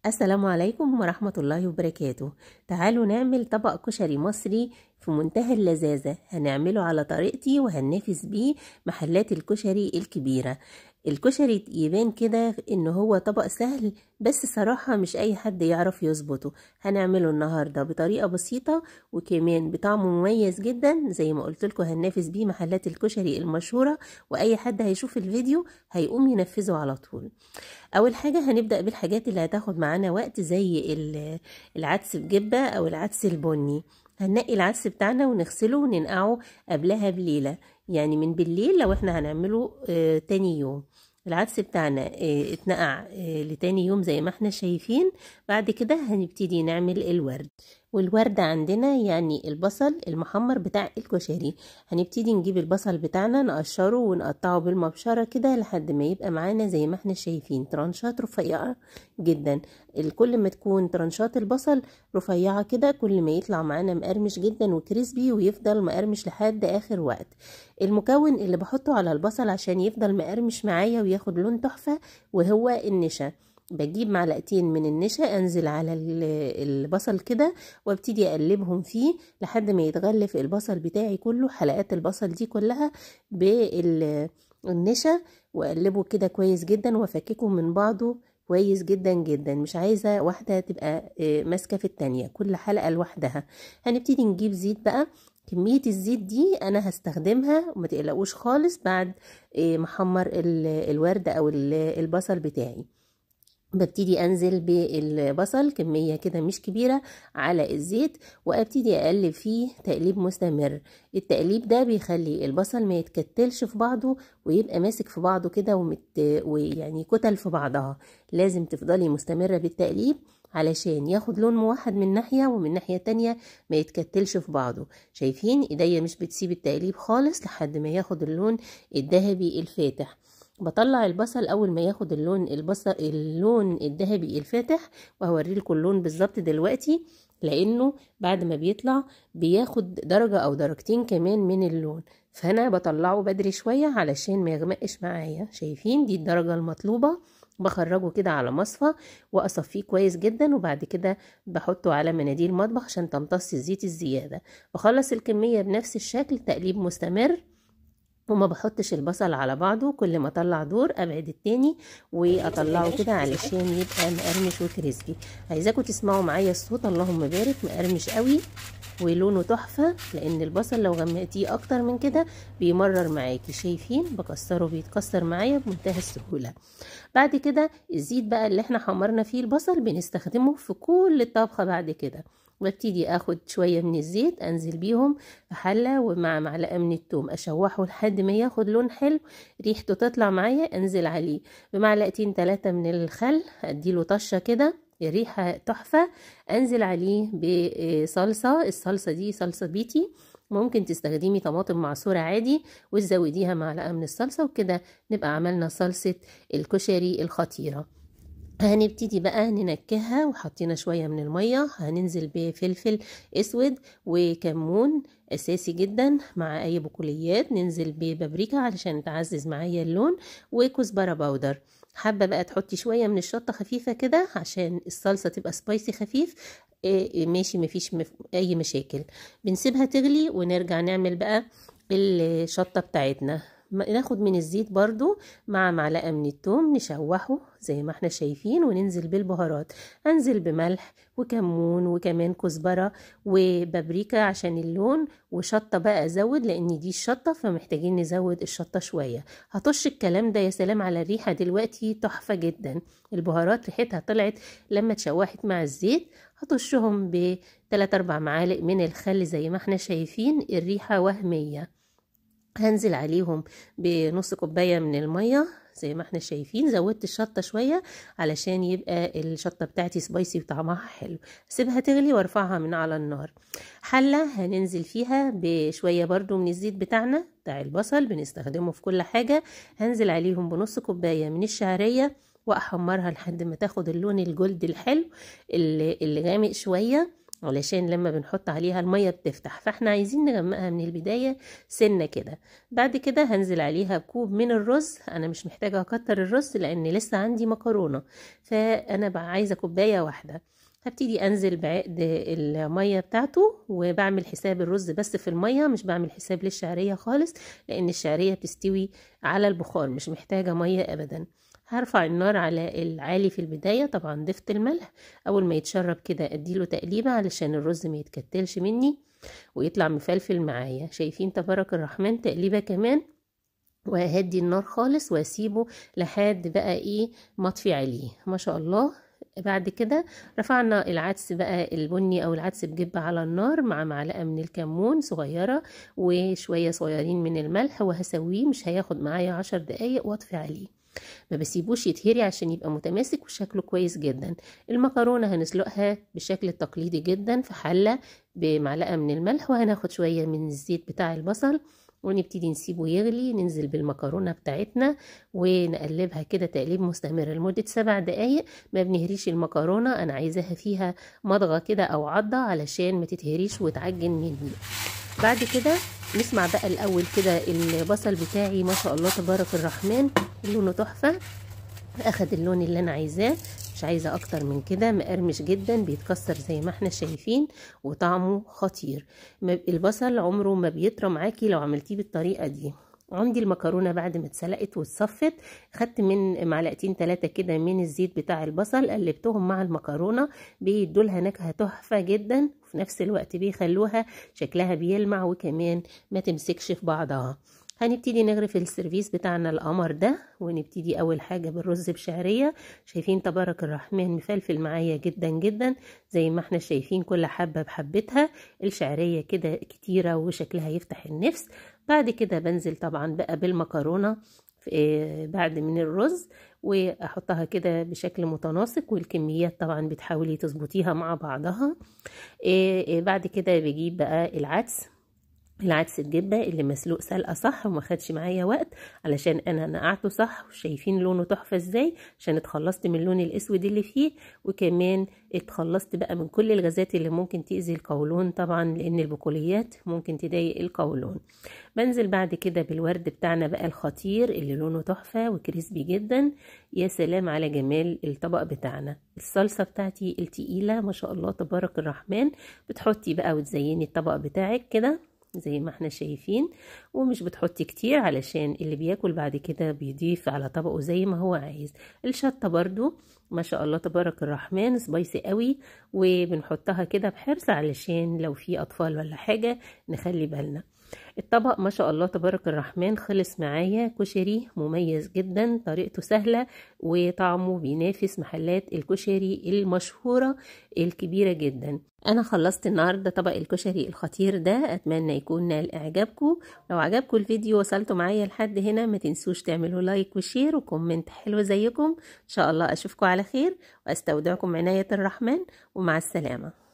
السلام عليكم ورحمة الله وبركاته. تعالوا نعمل طبق كشري مصري في منتهى اللذاذة. هنعمله على طريقتي وهننافس بيه محلات الكشري الكبيرة. الكشري يبان كده ان هو طبق سهل، بس صراحة مش اي حد يعرف يظبطه. هنعمله النهاردة بطريقة بسيطة وكمان بطعم مميز جدا. زي ما قلت لكم هننافس بيه محلات الكشري المشهورة، واي حد هيشوف الفيديو هيقوم ينفذه على طول. اول حاجة هنبدأ بالحاجات اللي هتاخد معانا وقت، زي العدس بجبة او العدس البني. هننقي العدس بتاعنا ونغسله وننقعه قبلها بليلة، يعني من بالليل لو احنا هنعمله تاني يوم. العدس بتاعنا اتنقع لتاني يوم زي ما احنا شايفين. بعد كده هنبتدي نعمل الورد، والورد عندنا يعني البصل المحمر بتاع الكشري. هنبتدي نجيب البصل بتاعنا نقشره ونقطعه بالمبشرة كده لحد ما يبقى معانا زي ما احنا شايفين ترانشات رفيعة جدا. كل ما تكون ترانشات البصل رفيعة كده كل ما يطلع معانا مقرمش جدا وكريسبي، ويفضل مقرمش لحد اخر وقت. المكون اللي بحطه على البصل عشان يفضل مقرمش معايا وياخد لون تحفة وهو النشا. بجيب معلقتين من النشا انزل على البصل كده وابتدي اقلبهم فيه لحد ما يتغلف البصل بتاعي كله، حلقات البصل دي كلها بالنشا، واقلبه كده كويس جدا وافككه من بعضه كويس جدا جدا. مش عايزة واحدة تبقى ماسكة في التانية، كل حلقة لوحدها. هنبتدي نجيب زيت بقى. كمية الزيت دي انا هستخدمها وما تقلقوش خالص بعد محمر الورد او البصل بتاعي. ببتدي انزل بالبصل كمية كده مش كبيرة على الزيت، وابتدي اقلب فيه تقليب مستمر. التقليب ده بيخلي البصل ما يتكتلش في بعضه ويبقى ماسك في بعضه كده ويعني كتل في بعضها. لازم تفضلي مستمرة بالتقليب علشان ياخد لون موحد من ناحية، ومن ناحية تانية ما يتكتلش في بعضه. شايفين ايديا مش بتسيب التقليب خالص لحد ما ياخد اللون الذهبي الفاتح. بطلع البصل اول ما ياخد اللون الذهبي الفاتح، وهوريلكم اللون بالظبط دلوقتي، لانه بعد ما بيطلع بياخد درجة او درجتين كمان من اللون. فانا بطلعه بدري شوية علشان ما يغمقش معايا. شايفين دي الدرجة المطلوبة. بخرجه كده على مصفى واصفيه كويس جدا، وبعد كده بحطه على مناديل مطبخ عشان تمتص الزيت الزيادة. بخلص الكمية بنفس الشكل، تقليب مستمر، وما بحطش البصل على بعضه. كل ما اطلع دور ابعد التاني واطلعه كده علشان يبقى مقرمش وكريسبي. عايزاكم تسمعوا معايا الصوت، اللهم بارك، مقرمش قوي ولونه تحفة، لان البصل لو غمقتيه اكتر من كده بيمرر معاكي. شايفين بكسره بيتكسر معايا بمنتهى السهولة. بعد كده الزيت بقى اللي احنا حمرنا فيه البصل بنستخدمه في كل الطبخة بعد كده. وابتدي اخد شوية من الزيت انزل بيهم في حلة، ومع معلقة من التوم اشوحه لحد ما ياخد لون حلو ريحته تطلع معايا. انزل عليه بمعلقتين 3 من الخل، اديله طشة كده الريحة تحفة. انزل عليه بصلصة، الصلصة دي صلصة بيتي، ممكن تستخدمي طماطم معصورة عادي وتزوديها معلقة من الصلصة، وكده نبقى عملنا صلصة الكشري الخطيرة. هنبتدي بقى ننكهها، وحطينا شوية من المية. هننزل بفلفل اسود وكمون اساسي جدا مع اي بقوليات. ننزل ببابريكا علشان تعزز معايا اللون، وكزبرة باودر. حابة بقى تحطي شوية من الشطة خفيفة كده عشان الصلصة تبقى سبايسي خفيف، ماشي، مفيش اي مشاكل. بنسيبها تغلي ونرجع نعمل بقى الشطة بتاعتنا. ناخد من الزيت برضو مع معلقة من التوم نشوحه زي ما احنا شايفين، وننزل بالبهارات. انزل بملح وكمون وكمان كزبرة وبابريكا عشان اللون، وشطة بقى ازود لان دي الشطة فمحتاجين نزود الشطة شوية. هطش الكلام ده. يا سلام على الريحة دلوقتي تحفة جدا. البهارات ريحتها طلعت لما اتشوحت مع الزيت. هطشهم ب3-4 معالق من الخل زي ما احنا شايفين، الريحة وهمية. هنزل عليهم بنص كوباية من المية زي ما احنا شايفين. زودت الشطة شوية علشان يبقى الشطة بتاعتي سبايسي وطعمها حلو. سيبها تغلي وارفعها من على النار. حلة هننزل فيها بشوية برضو من الزيت بتاعنا بتاع البصل، بنستخدمه في كل حاجة. هنزل عليهم بنص كوباية من الشعرية واحمرها لحد ما تاخد اللون الجلد الحلو اللي غامق شوية. علشان لما بنحط عليها المية بتفتح، فاحنا عايزين نغمقها من البداية سنة كده. بعد كده هنزل عليها بكوب من الرز، انا مش محتاجة اكتر الرز لان لسه عندي مكرونة، فانا بقى عايزة كوباية واحدة. هبتدي انزل بعقد المية بتاعته، وبعمل حساب الرز بس في المية، مش بعمل حساب للشعرية خالص لان الشعرية بتستوي على البخار، مش محتاجة مية ابدا. هرفع النار على العالي في البداية، طبعا ضفت الملح. اول ما يتشرب كده اديله تقليبة علشان الرز ما يتكتلش مني ويطلع مفلفل معايا. شايفين تبارك الرحمن؟ تقليبة كمان وهدي النار خالص واسيبه لحد بقى ايه ما اطفي عليه. ما شاء الله. بعد كده رفعنا العدس بقى البني او العدس بجبة على النار مع معلقة من الكمون صغيرة وشوية صغيرين من الملح، وهسويه مش هياخد معايا 10 دقايق واطفي عليه. ما بسيبوش يتهري عشان يبقى متماسك وشكله كويس جدا. المكرونة هنسلقها بالشكل التقليدي جدا في حلة بمعلقة من الملح، وهناخد شوية من الزيت بتاع البصل ونبتدي نسيبه يغلي. ننزل بالمكرونة بتاعتنا ونقلبها كده تقليب مستمر لمدة 7 دقايق. ما بنهريش المكرونة، انا عايزاها فيها مضغة كده او عضة علشان ما تتهريش وتعجن مني. بعد كده نسمع بقى الاول كده البصل بتاعي ما شاء الله تبارك الرحمن لونه تحفة، اخد اللون اللي انا عايزاه، مش عايزة اكتر من كده. مقرمش جدا بيتكسر زي ما احنا شايفين وطعمه خطير. البصل عمره ما بيطرى معاكي لو عملتيه بالطريقة دي. عندي المكرونة بعد ما اتسلقت واتصفت، خدت من معلقتين 3 كده من الزيت بتاع البصل، قلبتهم مع المكرونة، بيدولها نكهة تحفة جدا، وفي نفس الوقت بيخلوها شكلها بيلمع وكمان ما تمسكش في بعضها. هنبتدي نغرف السيرفيس بتاعنا القمر ده، ونبتدي اول حاجة بالرز بشعرية. شايفين تبارك الرحمن مفلفل معايا جدا جدا زي ما احنا شايفين، كل حبة بحبتها. الشعرية كده كتيرة وشكلها يفتح النفس. بعد كده بنزل طبعا بقى بالمكرونة بعد من الرز، واحطها كده بشكل متناسق، والكميات طبعا بتحاولي تظبطيها مع بعضها. بعد كده بجيب بقى العدس الجبة اللي مسلوق سلقة صح وما خدش معايا وقت علشان انا نقعته صح. وشايفين لونه تحفة ازاي عشان اتخلصت من اللون الاسود اللي فيه، وكمان اتخلصت بقى من كل الغازات اللي ممكن تأذي القولون طبعا، لان البقوليات ممكن تضايق القولون. بنزل بعد كده بالورد بتاعنا بقى الخطير اللي لونه تحفة وكريسبي جدا. يا سلام على جمال الطبق بتاعنا. الصلصة بتاعتي التقيلة ما شاء الله تبارك الرحمن، بتحطي بقى وتزيني الطبق بتاعك كده زي ما احنا شايفين، ومش بتحطي كتير علشان اللي بياكل بعد كده بيضيف على طبقه زي ما هو عايز. الشطة برضو ما شاء الله تبارك الرحمن سبايسي قوي، وبنحطها كده بحرص علشان لو في اطفال ولا حاجة نخلي بالنا. الطبق ما شاء الله تبارك الرحمن خلص معايا كشري مميز جدا، طريقته سهلة وطعمه بينافس محلات الكشري المشهورة الكبيرة جدا. انا خلصت النهاردة طبق الكشري الخطير ده، اتمنى يكون نال اعجابكم. لو عجبكم الفيديو وصلتوا معايا لحد هنا ما تنسوش تعملوا لايك وشير وكومنت حلو زيكم. ان شاء الله اشوفكم على خير، واستودعكم عناية الرحمن، ومع السلامة.